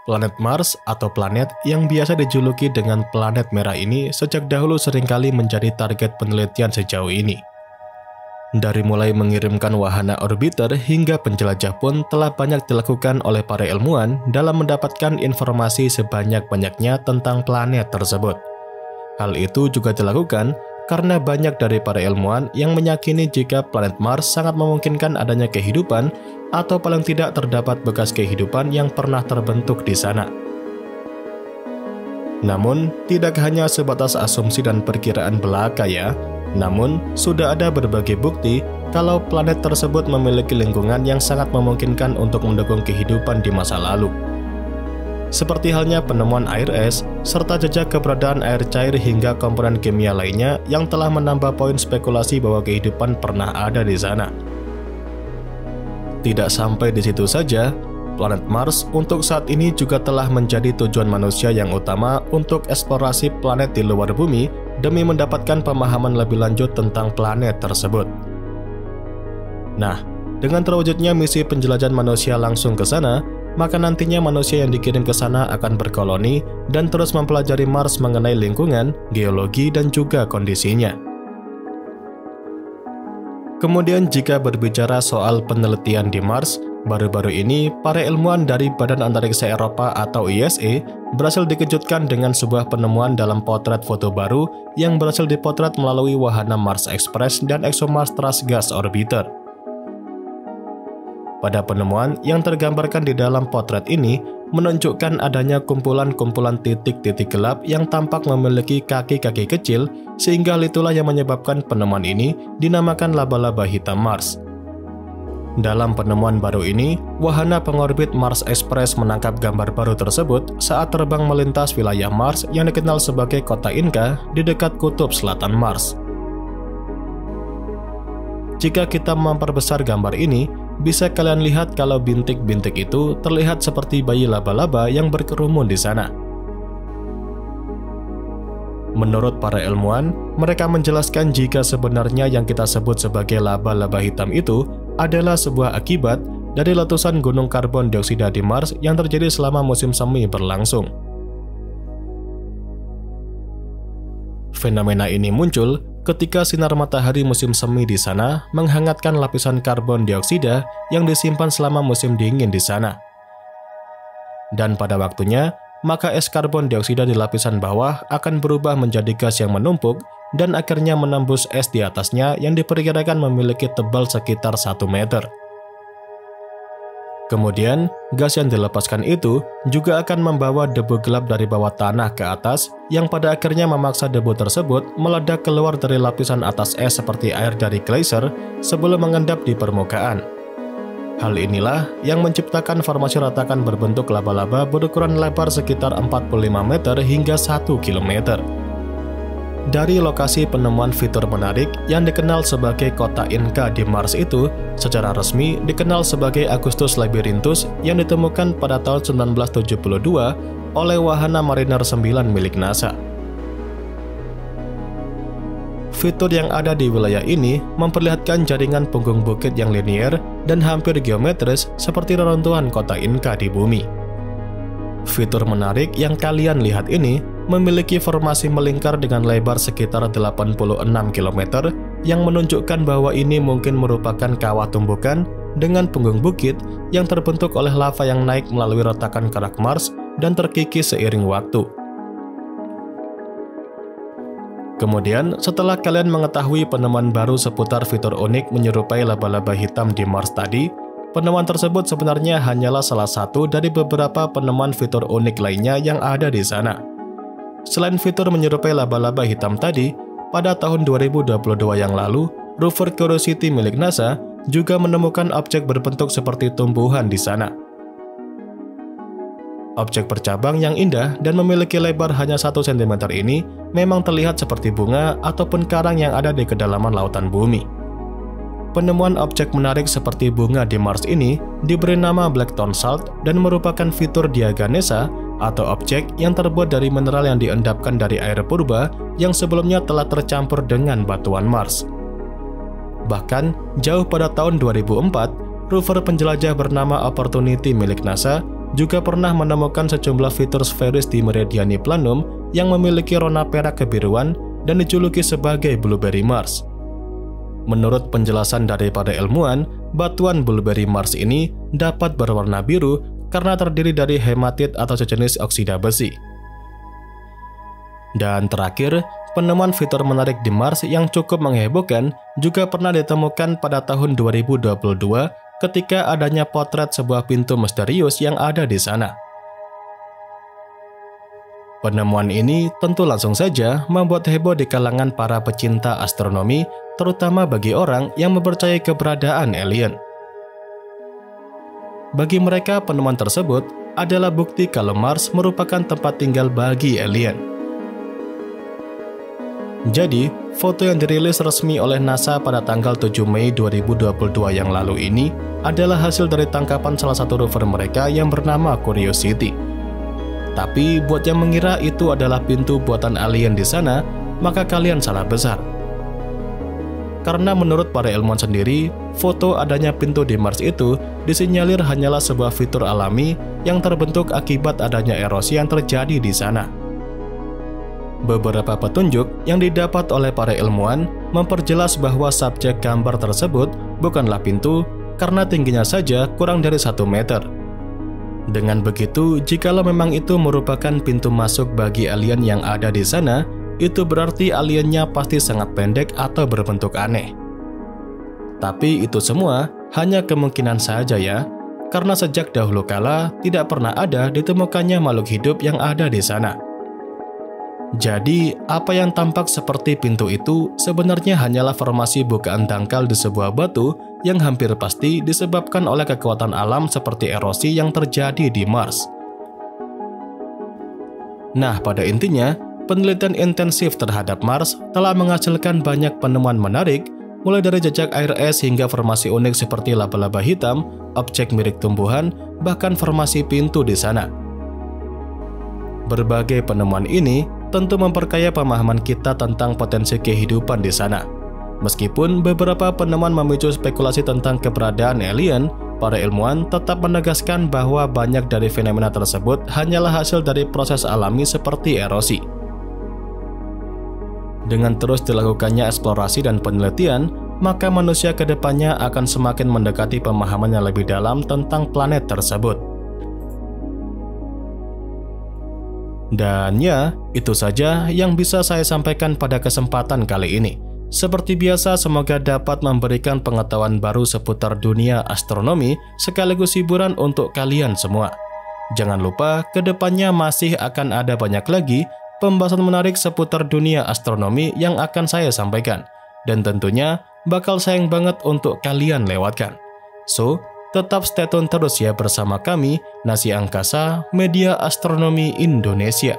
Planet Mars atau planet yang biasa dijuluki dengan planet merah ini sejak dahulu seringkali menjadi target penelitian sejauh ini. Dari mulai mengirimkan wahana orbiter hingga penjelajah pun telah banyak dilakukan oleh para ilmuwan dalam mendapatkan informasi sebanyak-banyaknya tentang planet tersebut. Hal itu juga dilakukan karena banyak dari para ilmuwan yang meyakini jika planet Mars sangat memungkinkan adanya kehidupan atau paling tidak terdapat bekas kehidupan yang pernah terbentuk di sana. Namun, tidak hanya sebatas asumsi dan perkiraan belaka ya, namun sudah ada berbagai bukti kalau planet tersebut memiliki lingkungan yang sangat memungkinkan untuk mendukung kehidupan di masa lalu. Seperti halnya penemuan air es, serta jejak keberadaan air cair hingga komponen kimia lainnya yang telah menambah poin spekulasi bahwa kehidupan pernah ada di sana. Tidak sampai di situ saja, planet Mars untuk saat ini juga telah menjadi tujuan manusia yang utama untuk eksplorasi planet di luar bumi demi mendapatkan pemahaman lebih lanjut tentang planet tersebut. Nah, dengan terwujudnya misi penjelajahan manusia langsung ke sana, maka nantinya manusia yang dikirim ke sana akan berkoloni dan terus mempelajari Mars mengenai lingkungan, geologi, dan juga kondisinya. Kemudian jika berbicara soal penelitian di Mars, baru-baru ini para ilmuwan dari Badan Antariksa Eropa atau ESA berhasil dikejutkan dengan sebuah penemuan dalam potret foto baru yang berhasil dipotret melalui wahana Mars Express dan ExoMars Trace Gas Orbiter. Pada penemuan yang tergambarkan di dalam potret ini menunjukkan adanya kumpulan-kumpulan titik-titik gelap yang tampak memiliki kaki-kaki kecil, sehingga itulah yang menyebabkan penemuan ini dinamakan laba-laba hitam Mars. Dalam penemuan baru ini, wahana pengorbit Mars Express menangkap gambar baru tersebut saat terbang melintas wilayah Mars yang dikenal sebagai kota Inca di dekat kutub selatan Mars. Jika kita memperbesar gambar ini, bisa kalian lihat kalau bintik-bintik itu terlihat seperti bayi laba-laba yang berkerumun di sana. Menurut para ilmuwan, mereka menjelaskan jika sebenarnya yang kita sebut sebagai laba-laba hitam itu adalah sebuah akibat dari letusan gunung karbon dioksida di Mars yang terjadi selama musim semi berlangsung. Fenomena ini muncul ketika sinar matahari musim semi di sana menghangatkan lapisan karbon dioksida yang disimpan selama musim dingin di sana. Dan pada waktunya, maka es karbon dioksida di lapisan bawah akan berubah menjadi gas yang menumpuk dan akhirnya menembus es di atasnya yang diperkirakan memiliki tebal sekitar 1 meter. Kemudian, gas yang dilepaskan itu juga akan membawa debu gelap dari bawah tanah ke atas yang pada akhirnya memaksa debu tersebut meledak keluar dari lapisan atas es seperti air dari geyser sebelum mengendap di permukaan. Hal inilah yang menciptakan formasi retakan berbentuk laba-laba berukuran lebar sekitar 45 meter hingga 1 km. Dari lokasi penemuan fitur menarik yang dikenal sebagai kota Inca di Mars itu, secara resmi dikenal sebagai Augustus Labyrinthus yang ditemukan pada tahun 1972 oleh wahana Mariner 9 milik NASA. Fitur yang ada di wilayah ini memperlihatkan jaringan punggung bukit yang linier dan hampir geometris seperti reruntuhan kota Inca di bumi. Fitur menarik yang kalian lihat ini memiliki formasi melingkar dengan lebar sekitar 86 km yang menunjukkan bahwa ini mungkin merupakan kawah tumbukan dengan punggung bukit yang terbentuk oleh lava yang naik melalui retakan kerak Mars dan terkikis seiring waktu. Kemudian, setelah kalian mengetahui penemuan baru seputar fitur unik menyerupai laba-laba hitam di Mars tadi, penemuan tersebut sebenarnya hanyalah salah satu dari beberapa penemuan fitur unik lainnya yang ada di sana. Selain fitur menyerupai laba-laba hitam tadi, pada tahun 2022 yang lalu, rover Curiosity milik NASA juga menemukan objek berbentuk seperti tumbuhan di sana. Objek bercabang yang indah dan memiliki lebar hanya 1 cm ini memang terlihat seperti bunga ataupun karang yang ada di kedalaman lautan bumi. Penemuan objek menarik seperti bunga di Mars ini diberi nama Blackthorn Salt dan merupakan fitur diaganesa atau objek yang terbuat dari mineral yang diendapkan dari air purba yang sebelumnya telah tercampur dengan batuan Mars. Bahkan, jauh pada tahun 2004, rover penjelajah bernama Opportunity milik NASA juga pernah menemukan sejumlah fitur sferis di Meridiani Planum yang memiliki warna perak kebiruan dan dijuluki sebagai Blueberry Mars. Menurut penjelasan dari para ilmuwan, batuan Blueberry Mars ini dapat berwarna biru karena terdiri dari hematit atau sejenis oksida besi. Dan terakhir, penemuan fitur menarik di Mars yang cukup menghebohkan juga pernah ditemukan pada tahun 2022 ketika adanya potret sebuah pintu misterius yang ada di sana. Penemuan ini tentu langsung saja membuat heboh di kalangan para pecinta astronomi, terutama bagi orang yang mempercayai keberadaan alien. Bagi mereka, penemuan tersebut adalah bukti kalau Mars merupakan tempat tinggal bagi alien. Jadi, foto yang dirilis resmi oleh NASA pada tanggal 7 Mei 2022 yang lalu ini adalah hasil dari tangkapan salah satu rover mereka yang bernama Curiosity. Tapi, buat yang mengira itu adalah pintu buatan alien di sana, maka kalian salah besar. Karena menurut para ilmuwan sendiri, foto adanya pintu di Mars itu disinyalir hanyalah sebuah fitur alami yang terbentuk akibat adanya erosi yang terjadi di sana. Beberapa petunjuk yang didapat oleh para ilmuwan memperjelas bahwa subjek gambar tersebut bukanlah pintu karena tingginya saja kurang dari 1 meter. Dengan begitu, jikalau memang itu merupakan pintu masuk bagi alien yang ada di sana, itu berarti aliennya pasti sangat pendek atau berbentuk aneh. Tapi itu semua hanya kemungkinan saja ya, karena sejak dahulu kala tidak pernah ada ditemukannya makhluk hidup yang ada di sana. Jadi, apa yang tampak seperti pintu itu sebenarnya hanyalah formasi bukaan dangkal di sebuah batu yang hampir pasti disebabkan oleh kekuatan alam seperti erosi yang terjadi di Mars. Nah, pada intinya, penelitian intensif terhadap Mars telah menghasilkan banyak penemuan menarik, mulai dari jejak air es hingga formasi unik seperti laba-laba hitam, objek mirip tumbuhan, bahkan formasi pintu di sana. Berbagai penemuan ini tentu memperkaya pemahaman kita tentang potensi kehidupan di sana. Meskipun beberapa penemuan memicu spekulasi tentang keberadaan alien, para ilmuwan tetap menegaskan bahwa banyak dari fenomena tersebut hanyalah hasil dari proses alami seperti erosi. Dengan terus dilakukannya eksplorasi dan penelitian, maka manusia ke depannya akan semakin mendekati pemahaman yang lebih dalam tentang planet tersebut. Dan ya, itu saja yang bisa saya sampaikan pada kesempatan kali ini. Seperti biasa, semoga dapat memberikan pengetahuan baru seputar dunia astronomi sekaligus hiburan untuk kalian semua. Jangan lupa, kedepannya masih akan ada banyak lagi pembahasan menarik seputar dunia astronomi yang akan saya sampaikan. Dan tentunya bakal sayang banget untuk kalian lewatkan. So, tetap stay tune terus ya bersama kami, Nasi Angkasa, Media Astronomi Indonesia.